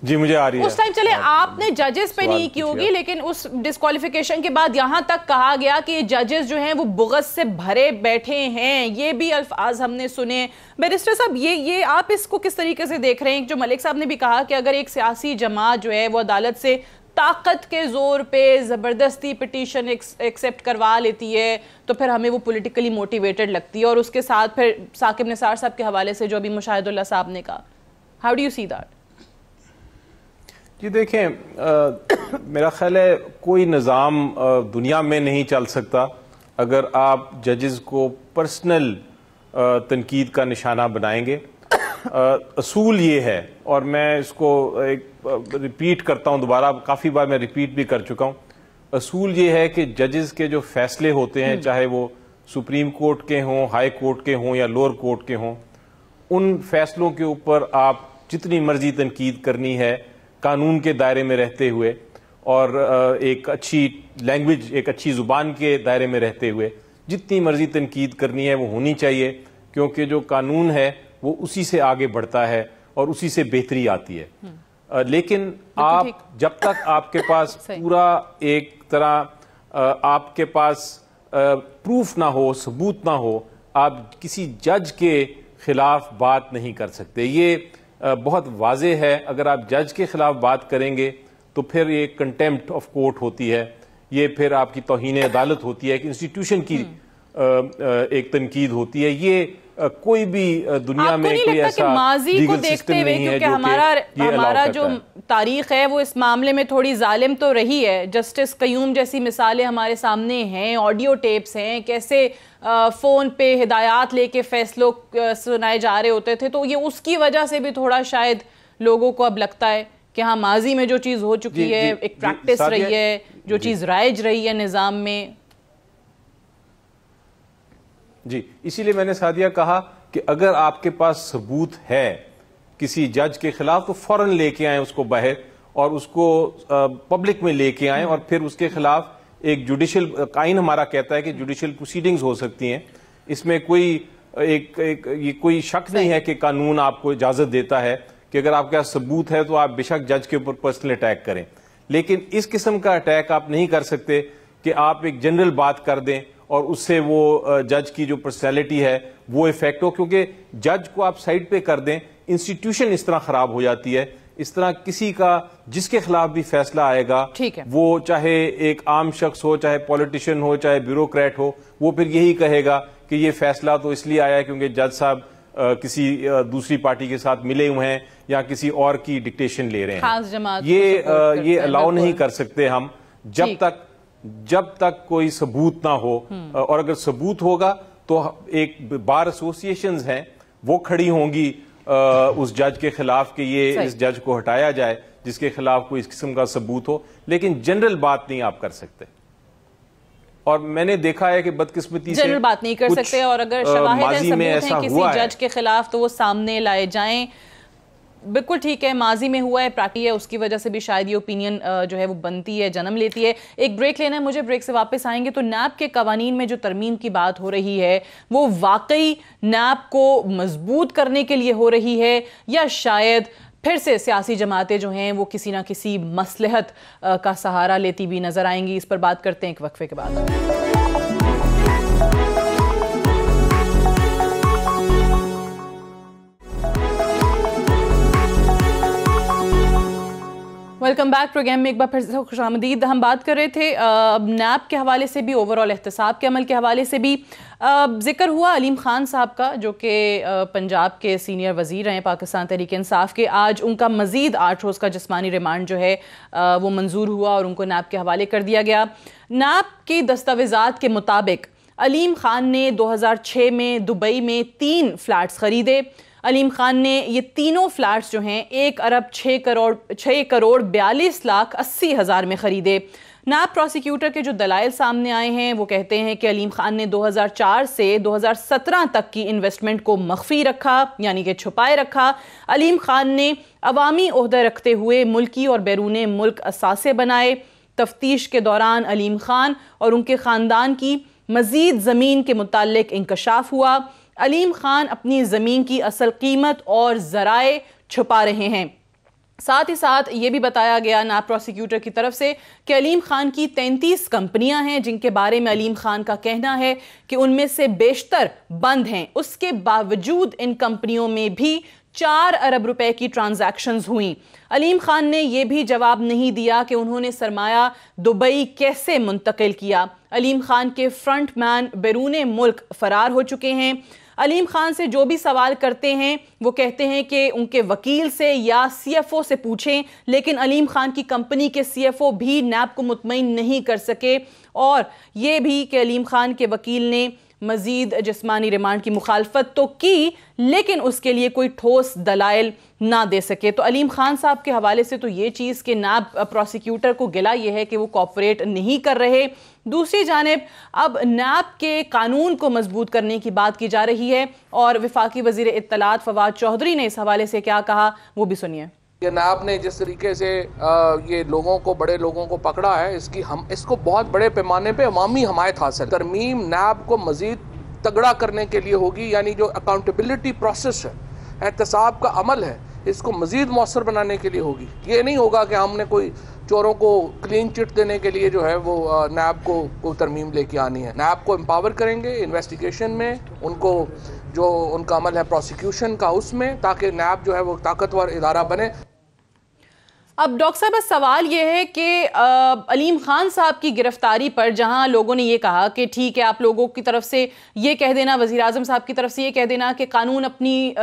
جی, مجھے آ رہی ہے. اس ٹائم چلے آپ نے ججز پہ نہیں کی ہوگی, لیکن اس ڈسکوالیفیکیشن کے بعد یہاں تک کہا گیا کہ ججز جو ہیں وہ بغض سے بھرے بیٹھے ہیں, یہ بھی الفاظ ہم نے سنے. بیرسٹر صاحب یہ آپ اس کو کس طریقے سے دیکھ رہے ہیں؟ جو ملک صاحب نے بھی کہا کہ اگر ایک سیاسی جماعت جو ہے وہ عدالت سے طاقت کے زور پہ زبردستی پٹیشن ایکسیپٹ کروا لیتی ہے تو پھر ہمیں وہ پولیٹیکلی موٹیویٹڈ لگتی ہے, اور اس کے ساتھ پھر ثاقب نثار صاحب کے حوالے سے جو ابھی مشاہد اللہ صاحب نے کہا, how do you see that? جی دیکھیں, میرا خیال ہے کوئی نظام دنیا میں نہیں چل سکتا اگر آپ ججز کو پرسنل تنقید کا نشانہ بنائیں گے. اصول یہ ہے, اور میں اس کو ریپیٹ کرتا ہوں دوبارہ, کافی بار میں ریپیٹ بھی کر چکا ہوں, اصول یہ ہے کہ ججز کے جو فیصلے ہوتے ہیں, چاہے وہ سپریم کورٹ کے ہوں, ہائی کورٹ کے ہوں یا لوور کورٹ کے ہوں, ان فیصلوں کے اوپر آپ جتنی مرضی تنقید کرنی ہے قانون کے دائرے میں رہتے ہوئے, اور ایک اچھی لینگویج, ایک اچھی زبان کے دائرے میں رہتے ہوئے جتنی مرضی تنقید کرنی ہے وہ ہونی چاہیے, کیونکہ جو قانون ہے وہ اسی سے آگے بڑھتا ہے اور اسی سے بہتری آتی ہے. لیکن آپ جب تک آپ کے پاس پورا ایک طرح آپ کے پاس پروف نہ ہو, ثبوت نہ ہو, آپ کسی جج کے خلاف بات نہیں کر سکتے. یہ بہت واضح ہے. اگر آپ جج کے خلاف بات کریں گے تو پھر یہ کنٹیمپٹ آف کورٹ ہوتی ہے, یہ پھر آپ کی توہین عدالت ہوتی ہے, ایک انسٹیٹیوشن کی ایک تنقید ہوتی ہے. یہ کوئی بھی دنیا میں کوئی ایسا لیگل سسٹم نہیں ہے جو کہ ہمارا جو تاریخ ہے وہ اس معاملے میں تھوڑی ظالم تو رہی ہے. جسٹس قیوم جیسی مثالیں ہمارے سامنے ہیں, آڈیو ٹیپس ہیں, کیسے فون پہ ہدایات لے کے فیصلوں سنائے جا رہے ہوتے تھے. تو یہ اس کی وجہ سے بھی تھوڑا شاید لوگوں کو اب لگتا ہے کہ ہاں ماضی میں جو چیز ہو چکی ہے, ایک پریکٹس رہی ہے, جو چیز رائج رہی ہے نظام میں. جی, اسی لیے میں نے سعدیہ کہا کہ اگر آپ کے پاس ثبوت ہے کسی جج کے خلاف تو فوراً لے کے آئیں اس کو باہر, اور اس کو پبلک میں لے کے آئیں, اور پھر اس کے خلاف ایک جوڈیشل آئین ہمارا کہتا ہے کہ جوڈیشل پروسیڈنگز ہو سکتی ہیں. اس میں کوئی شک نہیں ہے کہ قانون آپ کو اجازت دیتا ہے کہ اگر آپ کے پاس ثبوت ہے تو آپ بے شک جج کے اوپر پرسنل اٹیک کریں. لیکن اس قسم کا اٹیک آپ نہیں کر سکتے کہ آپ ایک جنرل بات کر دیں اور اس سے وہ جج کی جو پرسنالٹی ہے وہ افیکٹ ہو, کیونکہ جج کو آپ سائڈ پہ کر دیں, انسٹیٹیوشن اس طرح خراب ہو جاتی ہے. اس طرح کسی کا جس کے خلاف بھی فیصلہ آئے گا, وہ چاہے ایک عام شخص ہو, چاہے پولیٹیشین ہو, چاہے بیوروکریٹ ہو, وہ پھر یہی کہے گا کہ یہ فیصلہ تو اس لیے آیا ہے کیونکہ جج صاحب کسی دوسری پارٹی کے ساتھ ملے ہوئے ہیں یا کسی اور کی ڈکٹیشن لے رہے ہیں. یہ الاؤ نہیں کر سکتے ہم جب تک کوئی ثبوت نہ ہو. اور اگر ثبوت ہوگا تو ایک بار ایسوسیشنز ہیں وہ کھڑی ہوں گی اس جج کے خلاف کہ یہ اس جج کو ہٹایا جائے جس کے خلاف کوئی اس قسم کا ثبوت ہو, لیکن جنرل بات نہیں آپ کر سکتے. اور میں نے دیکھا ہے کہ بدقسمتی سے جنرل بات نہیں کر سکتے, اور اگر شواہد ثبوت ہیں کسی جج کے خلاف تو وہ سامنے لائے جائیں. بالکل ٹھیک ہے, ماضی میں ہوا ہے, پریکٹی ہے, اس کی وجہ سے بھی شاید یہ اوپینین جو ہے وہ بنتی ہے, جنم لیتی ہے. ایک بریک لینا ہے مجھے, بریک سے واپس آئیں گے. تو نیب کے قوانین میں جو ترمیم کی بات ہو رہی ہے وہ واقعی نیب کو مضبوط کرنے کے لیے ہو رہی ہے, یا شاید پھر سے سیاسی جماعتیں جو ہیں وہ کسی نہ کسی مصلحت کا سہارا لیتی بھی نظر آئیں گی؟ اس پر بات کرتے ہیں ایک وقفے کے بعد. ویلکم بیک پروگرام میں ایک بار پھر سے خوش آمدید. ہم بات کر رہے تھے نیب کے حوالے سے بھی, اوورآل احتساب کے عمل کے حوالے سے بھی. ذکر ہوا علیم خان صاحب کا, جو کہ پنجاب کے سینئر وزیر ہیں پاکستان تحریک انصاف کے. آج ان کا مزید 8 روز کا جسمانی ریمانڈ جو ہے وہ منظور ہوا اور ان کو نیب کے حوالے کر دیا گیا. نیب کی دستاویزات کے مطابق علیم خان نے 2006 میں دبئی میں 3 فلیٹس خریدے. علیم خان نے یہ تینوں فلیٹس جو ہیں 1 ارب 6 کروڑ 42 لاکھ 80 ہزار میں خریدے. نیب پروسیکیوٹر کے جو دلائل سامنے آئے ہیں وہ کہتے ہیں کہ علیم خان نے 2004 سے 2017 تک کی انویسٹمنٹ کو مخفی رکھا, یعنی کہ چھپائے رکھا. علیم خان نے عوامی عہدے رکھتے ہوئے ملکی اور بیرون ملک اثاثے بنائے. تفتیش کے دوران علیم خان اور ان کے خاندان کی مزید زمین کے متعلق انکشاف ہوا. علیم خان اپنی زمین کی اصل قیمت اور ذرائع چھپا رہے ہیں. ساتھ ہی ساتھ یہ بھی بتایا گیا نیب پروسیکیوٹر کی طرف سے کہ علیم خان کی 33 کمپنیاں ہیں جن کے بارے میں علیم خان کا کہنا ہے کہ ان میں سے بیشتر بند ہیں. اس کے باوجود ان کمپنیوں میں بھی 4 ارب روپے کی ٹرانزیکشنز ہوئیں. علیم خان نے یہ بھی جواب نہیں دیا کہ انہوں نے سرمایہ دبئی کیسے منتقل کیا. علیم خان کے فرنٹ مین بیرون ملک فرار ہو چکے ہیں. علیم خان سے جو بھی سوال کرتے ہیں وہ کہتے ہیں کہ ان کے وکیل سے یا سی ایف او سے پوچھیں, لیکن علیم خان کی کمپنی کے سی ایف او بھی نیب کو مطمئن نہیں کر سکے. اور یہ بھی کہ علیم خان کے وکیل نے مزید جسمانی ریمانڈ کی مخالفت تو کی لیکن اس کے لیے کوئی ٹھوس دلائل نہ دے سکے. تو علیم خان صاحب کے حوالے سے تو یہ چیز کہ نیب پروسیکیوٹر کو گلا یہ ہے کہ وہ کوآپریٹ نہیں کر رہے. دوسری جانب اب نیب کے قانون کو مضبوط کرنے کی بات کی جا رہی ہے, اور وفاقی وزیر اطلاعات فواد چوہدری نے اس حوالے سے کیا کہا وہ بھی سنیے. یہ نیب نے جس طریقے سے یہ بڑے لوگوں کو پکڑا ہے, اس کو بہت بڑے پیمانے پہ عوامی حمایت حاصل. ترمیم نیب کو مزید تگڑا کرنے کے لیے ہوگی, یعنی جو اکاؤنٹیبلٹی پروسیس ہے, احتساب کا عمل ہے, اس کو مزید مؤثر بنانے کے لیے ہوگی. یہ نہیں ہوگا کہ ہم نے کوئی چوروں کو کلین چٹ دینے کے لیے جو ہے وہ نیب کو ترمیم لے کے آنی ہے. نیب کو امپاور کریں گے انویسٹیگیشن میں, ان کو جو ان کا عمل ہے پروسیکیوشن کا اس میں, تاکہ نیب جو ہے وہ طاقتور ادارہ بنے. اب ڈاکٹر صاحب سوال یہ ہے کہ علیم خان صاحب کی گرفتاری پر جہاں لوگوں نے یہ کہا کہ ٹھیک ہے آپ لوگوں کی طرف سے یہ کہہ دینا, وزیر اعظم صاحب کی طرف سے یہ کہہ دینا کہ قانون اپنی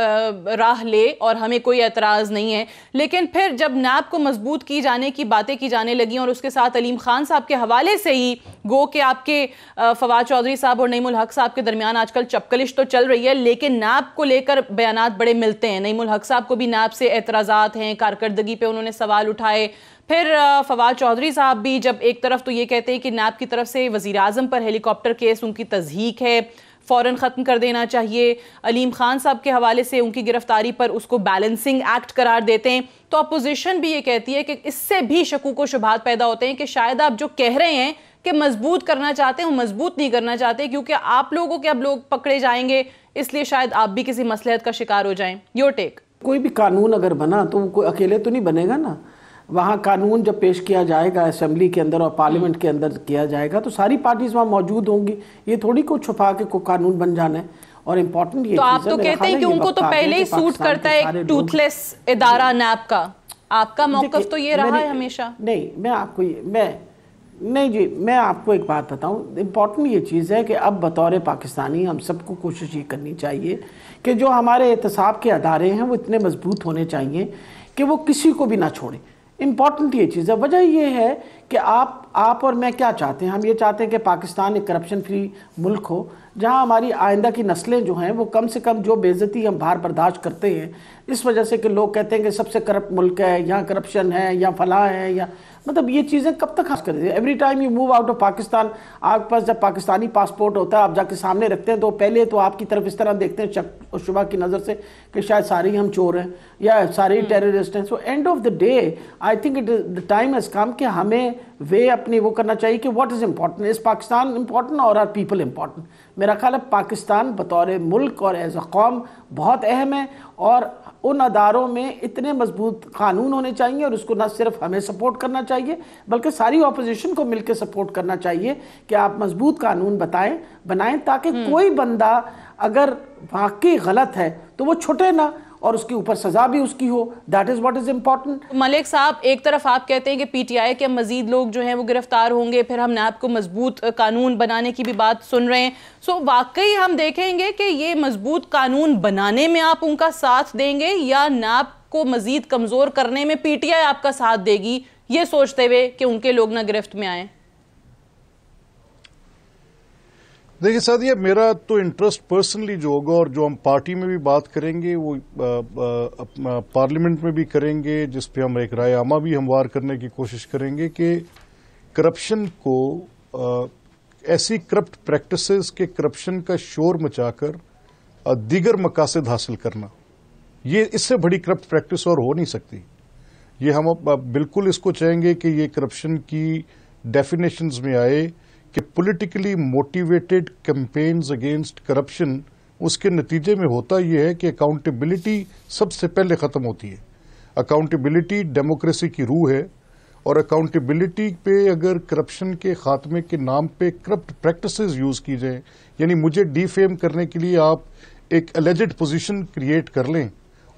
راہ لے اور ہمیں کوئی اعتراض نہیں ہے, لیکن پھر جب نیب کو مضبوط کی جانے کی باتیں کی جانے لگیں اور اس کے ساتھ علیم خان صاحب کے حوالے سے ہی گو کہ آپ کے فواد چوہدری صاحب اور نعیم الحق صاحب کے درمیان آج کل چپکلش تو چل رہی ہے, لیکن نیب کو لے کر بیانات بڑے ملتے ہیں. نعیم الحق صاحب کو بھی نیب سے اعتراضات ہیں, کارکردگی پہ انہوں نے سوال اٹھائے. پھر فواد چوہدری صاحب بھی جب ایک طرف تو یہ کہتے ہیں کہ نیب کی طرف سے وزیر اعظم پر ہیلی کاپٹر کیس ان کی تضحیق ہے, فوراً ختم کر دینا چاہیے. علیم خان صاحب کے حوالے سے ان کی گرفتاری پر اس کو بیلنسنگ ایکٹ قرار دیتے ہیں. تو اپوزیشن بھی یہ کہتی ہے کہ اس سے بھی شکوک و شبہات پیدا ہوتے ہیں کہ شاید آپ جو کہہ رہے ہیں کہ مضبوط کرنا چاہتے ہیں وہ مضبوط نہیں کرنا چاہتے, کیونکہ آپ لوگوں کے اب لوگ پکڑے جائیں گے, اس لیے شاید آپ بھی کسی مصلحت کا شکار ہو جائیں. Your take. کوئی بھی قانون اگر بنا تو وہ اکیلے تو نہیں بنے گا نا. وہاں قانون جب پیش کیا جائے گا اسمبلی کے اندر اور پارلیمنٹ کے اندر کیا جائے گا تو ساری پارٹیز وہاں موجود ہوں گی. یہ تھوڑی کو چھپا کے کوئی قانون بن جانا ہے. اور امپورٹنٹ یہ تو آپ تو کہتے ہیں کہ ان کو تو پہلے ہی سوٹ کرتا ہے ایک ٹوتھ لیس ادارہ نیب کا. آپ کا موقف تو یہ رہا ہے ہمیشہ. نہیں, میں آپ کو نہیں جی، میں آپ کو ایک بات بتاؤں، امپورٹنٹ یہ چیز ہے کہ اب بطور پاکستانی ہم سب کو کوشش یہ کرنی چاہیے کہ جو ہمارے احتساب کے ادارے ہیں وہ اتنے مضبوط ہونے چاہیے کہ وہ کسی کو بھی نہ چھوڑیں. امپورٹنٹ یہ چیز ہے. وجہ یہ ہے کہ آپ اور میں کیا چاہتے ہیں؟ ہم یہ چاہتے ہیں کہ پاکستان ایک کرپشن فری ملک ہو جہاں ہماری آئندہ کی نسلیں جو ہیں وہ کم سے کم جو بے عزتی ہم باہر برداشت کرتے ہیں اس وجہ سے کہ لوگ کہتے ہیں کہ سب سے کرپٹ ملک ہے، یہاں کرپشن ہے، یا فلاں ہے، یا مطلب یہ چیزیں کب تک حاصل کرتے ہیں؟ Every time you move out of Pakistan, آپ کے پاس جب پاکستانی پاسپورٹ ہوتا ہے آپ جا کے سامنے رکھتے ہیں تو پہلے تو آپ کی طرف اس طرح دیکھتے ہیں شک و شبہ کی نظر سے کہ شاید سارے ہی ہم چور ہیں یا سارے ہی ٹیررسٹ ہیں. سو end of the day I think the time has come کہ ہمیں اپنی وہ کرنا چاہیے کہ what is important. Is Pakistan important اور آر پیپل امپورٹنٹ؟ میرا خیال ہے پاکستان بطور ملک اور ایز اے قوم بہت اہم ہے، اور ان اداروں میں اتنے مضبوط قانون ہونے چاہیے، اور اس کو نہ صرف ہمیں سپورٹ کرنا چاہیے بلکہ ساری اپوزیشن کو مل کے سپورٹ کرنا چاہیے کہ آپ مضبوط قانون بنائیں تاکہ کوئی بندہ اگر واقعی غلط ہے تو وہ چھٹے نہ، اور اس کے اوپر سزا بھی اس کی ہو. That is what is important. Malik Sahib, ایک طرف آپ کہتے ہیں کہ پی ٹی آئی کے مزید لوگ جو ہیں وہ گرفتار ہوں گے، پھر ہم نیب کو مضبوط قانون بنانے کی بھی بات سن رہے ہیں. سو واقعی ہم دیکھیں گے کہ یہ مضبوط قانون بنانے میں آپ ان کا ساتھ دیں گے یا نیب کو مزید کمزور کرنے میں پی ٹی آئی آپ کا ساتھ دے گی، یہ سوچتے ہوئے کہ ان کے لوگ نہ گرفت میں آئیں؟ دیکھیے سعدیہ، میرا تو انٹرسٹ پرسنلی جو ہوگا اور جو ہم پارٹی میں بھی بات کریں گے وہ پارلیمنٹ میں بھی کریں گے، جس پہ ہم ایک رائے عامہ بھی ہموار کرنے کی کوشش کریں گے کہ کرپشن کو ایسی کرپٹ پریکٹسز کے کرپشن کا شور مچا کر دیگر مقاصد حاصل کرنا، یہ اس سے بڑی کرپٹ پریکٹس اور ہو نہیں سکتی. یہ ہم بالکل اس کو چاہیں گے کہ یہ کرپشن کی ڈیفینیشنز میں آئے کہ politically motivated campaigns against corruption, اس کے نتیجے میں ہوتا یہ ہے کہ اکاؤنٹیبلٹی سب سے پہلے ختم ہوتی ہے. اکاؤنٹیبلٹی ڈیموکریسی کی روح ہے، اور اکاؤنٹیبلٹی پہ اگر کرپشن کے خاتمے کے نام پہ کرپٹ پریکٹسز یوز کی جائیں، یعنی مجھے ڈی فیم کرنے کے لیے آپ ایک الیجڈ پوزیشن کریٹ کر لیں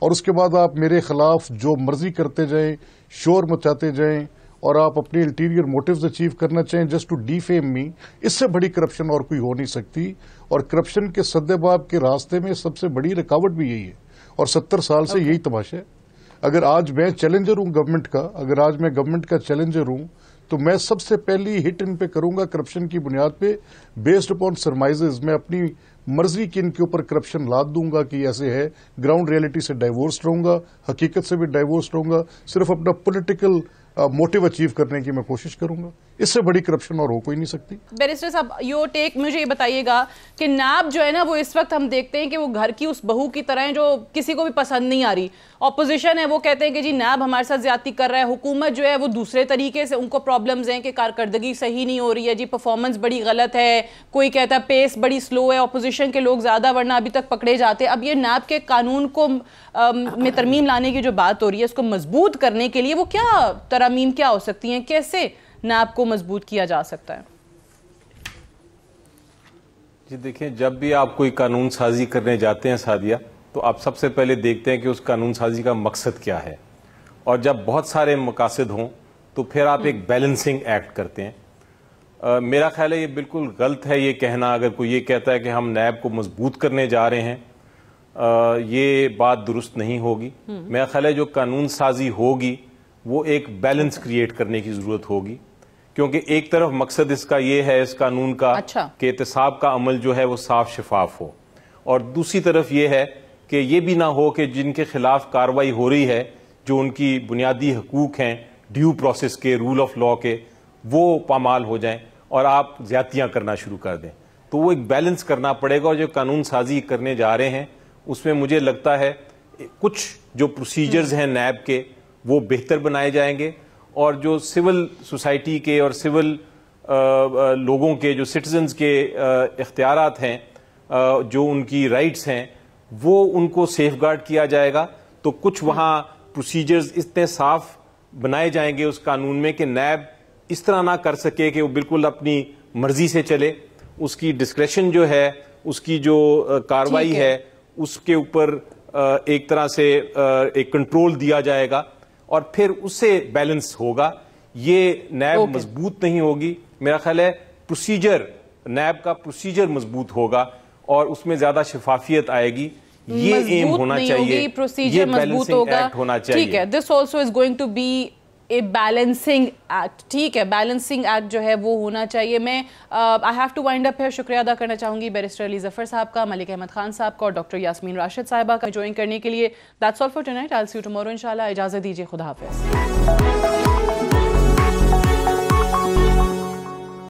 اور اس کے بعد آپ میرے خلاف جو مرضی کرتے جائیں، شور مچاتے جائیں، اور آپ اپنے الٹیریئر موٹیوز اچیو کرنا چاہیں جسٹ ٹو ڈی فیم می، اس سے بڑی کرپشن اور کوئی ہو نہیں سکتی. اور کرپشن کے سدباب کے راستے میں سب سے بڑی رکاوٹ بھی یہی ہے، اور 70 سال سے یہی تماشا ہے. اگر آج میں چیلنجر ہوں گورنمنٹ کا، اگر آج میں گورنمنٹ کا چیلنجر ہوں تو میں سب سے پہلی ہٹ ان پہ کروں گا کرپشن کی بنیاد پہ، بیسڈ اپون سرمائزز. میں اپنی مرضی کی ان کے اوپر کرپشن لاد دوں گا کہ ایسے ہے، گراؤنڈ ریئلٹی سے ڈائیورسڈ رہوں گا، حقیقت سے بھی ڈائیورسڈ رہوں گا، صرف اپنا پولیٹیکل موٹیو اچیو کرنے کی میں کوشش کروں گا. اس سے بڑی کرپشن اور ہو کوئی نہیں سکتی. بیرسٹر صاحب، یور ٹیک مجھے یہ بتائیے گا کہ نیب جو ہے نا وہ اس وقت ہم دیکھتے ہیں کہ وہ گھر کی اس بہو کی طرح ہیں جو کسی کو بھی پسند نہیں آ رہی. اپوزیشن ہے وہ کہتے ہیں کہ جی نیب ہمارے ساتھ زیادتی کر رہا ہے، حکومت جو ہے وہ دوسرے طریقے سے، ان کو پرابلمز ہیں کہ کارکردگی صحیح نہیں ہو رہی ہے، جی پرفارمنس بڑی غلط ہے، کوئی کہتا ہے پیس بڑی سلو ہے، اپوزیشن کے لوگ زیادہ ورنہ ابھی تک پکڑے جاتے. اب یہ نیب کے قانون کو میں ترمیم لانے کی جو بات ہو رہی ہے، اس کو مضبوط کرنے کے لیے وہ کیا ترامیم کیا ہو سکتی ہیں؟ کیسے نیب کو مضبوط کیا جا سکتا ہے؟ جی دیکھیں، جب بھی آپ کوئی قانون سازی کرنے جاتے ہیں سعدیہ، تو آپ سب سے پہلے دیکھتے ہیں کہ اس قانون سازی کا مقصد کیا ہے، اور جب بہت سارے مقاصد ہوں تو پھر آپ ایک بیلنسنگ ایکٹ کرتے ہیں. میرا خیال ہے یہ بالکل غلط ہے یہ کہنا، اگر کوئی یہ کہتا ہے کہ ہم نیب کو مضبوط کرنے جا رہے ہیں، یہ بات درست نہیں ہوگی. میرا خیال ہے جو قانون سازی ہوگی وہ ایک بیلنس کریٹ کرنے کی ضرورت ہوگی، کیونکہ ایک طرف مقصد اس کا یہ ہے اس قانون کا کہ احتساب کا عمل جو ہے وہ صاف شفاف ہو، اور دوسری طرف یہ ہے کہ یہ بھی نہ ہو کہ جن کے خلاف کارروائی ہو رہی ہے، جو ان کی بنیادی حقوق ہیں ڈیو پروسیس کے، رول آف لا کے، وہ پامال ہو جائیں اور آپ زیادتیاں کرنا شروع کر دیں. تو وہ ایک بیلنس کرنا پڑے گا، اور جو قانون سازی کرنے جا رہے ہیں اس میں مجھے لگتا ہے کچھ جو پروسیجرز ہیں نیب کے وہ بہتر بنائے جائیں گے، اور جو سول سوسائٹی کے اور سول لوگوں کے، جو سٹیزنز کے اختیارات ہیں، جو ان کی رائٹس ہیں، وہ ان کو سیف گارڈ کیا جائے گا. تو کچھ وہاں پروسیجرز اتنے صاف بنائے جائیں گے اس قانون میں کہ نیب اس طرح نہ کر سکے کہ وہ بالکل اپنی مرضی سے چلے. اس کی ڈسکریشن جو ہے، اس کی جو کارروائی ہے، اس کے اوپر ایک طرح سے ایک کنٹرول دیا جائے گا، اور پھر اس سے بیلنس ہوگا. یہ نیب مضبوط نہیں ہوگی. میرا خیال ہے پروسیجر، نیب کا پروسیجر مضبوط ہوگا اور اس میں زیادہ شفافیت آئے گی. یہ ایم ہونا چاہیے، پروسیجر مضبوط ہوگا. ٹھیک ہے، this also is going to be a balancing act. ٹھیک ہے، بیلنسنگ ایکٹ جو ہے وہ ہونا چاہیے. میں آئی ہیو ٹو وائنڈ اپ ہے. شکریہ ادا کرنا چاہوں گی بیرسٹر علی ظفر صاحب کا، ملک احمد خان صاحب کا اور ڈاکٹر یاسمین راشد صاحبہ کا جوائن کرنے کے لیے. That's all for tonight. I will see you tomorrow انشاءاللہ. اجازت دیجیے، خدا حافظ.